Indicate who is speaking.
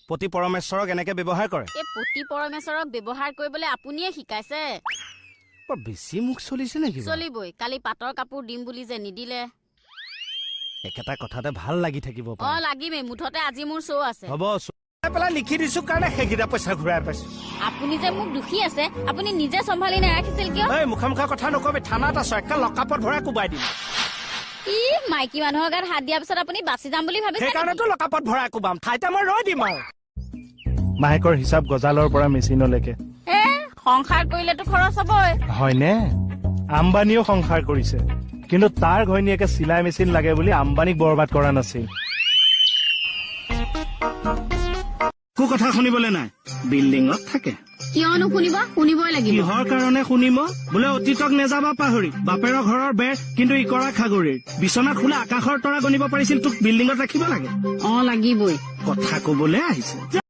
Speaker 1: পতি পৰমেশ্বৰক এনেকে ব্যৱহাৰ কৰে
Speaker 2: এই পতি পৰমেশ্বৰক ব্যৱহাৰ কৰিবলৈ আপুনিয়ে শিকাইছে
Speaker 1: বৰ বেছি মুখ চলিছে নেকি
Speaker 2: চলিবই কালি পাটৰ কাপোৰ দিম বুলি যে নিদিলে
Speaker 1: একেটা কথাতে ভাল লাগি থাকিব
Speaker 2: লাগিমেই মুঠতে আজি মোৰ শ্ব' আছে
Speaker 1: হ'ব পেলাই লিখি দিছো কাৰণে সেইকেইটা পইচা ঘূৰাই পাইছো
Speaker 2: আপুনি যে মোক দুখী আছে আপুনি নিজে চম্ভালি নাৰাখিছিল কিয়
Speaker 1: এই মুখামুখা কথা নকবি থানাত আছো একে লকাপত ভৰাই কোবাই দিম
Speaker 2: ই মাইকী মানুহৰ গাত হাত দিয়াৰ পিছত আপুনি বাচি যাম বুলি ভাবিছে
Speaker 1: সেইকাৰণেতো লকাপত ভৰাই কোবাম ঠাইতে মই ৰৈ দিম আৰু মাহেকৰ হিচাপ গজালৰ পৰা মেচিনলৈকে
Speaker 2: সংসাৰ কৰিলেতো খৰচ হবই
Speaker 1: হয়নে আম্বানীও সংসাৰ কৰিছে কিন্তু তাৰ ঘৈণীয়েকে চিলাই মেচিন লাগে বুলি আম্বানীক বৰবাদ কৰা নাছিল একো কথা শুনিবলৈ নাই বিল্ডিঙত থাকে
Speaker 2: কিয়নো শুনিব শুনিবই লাগিব
Speaker 1: কিহৰ কাৰণে শুনিব বোলে অতীতক নেযাবা পাহৰি বাপেৰৰ ঘৰৰ বেৰ কিন্তু ইকৰা খাগৰিৰ বিচনাত শুলে আকাশৰ তৰা গণিব পাৰিছিল তোক বিল্ডিঙত ৰাখিব লাগে
Speaker 2: লাগিবই
Speaker 1: কথা কবলৈ আহিছে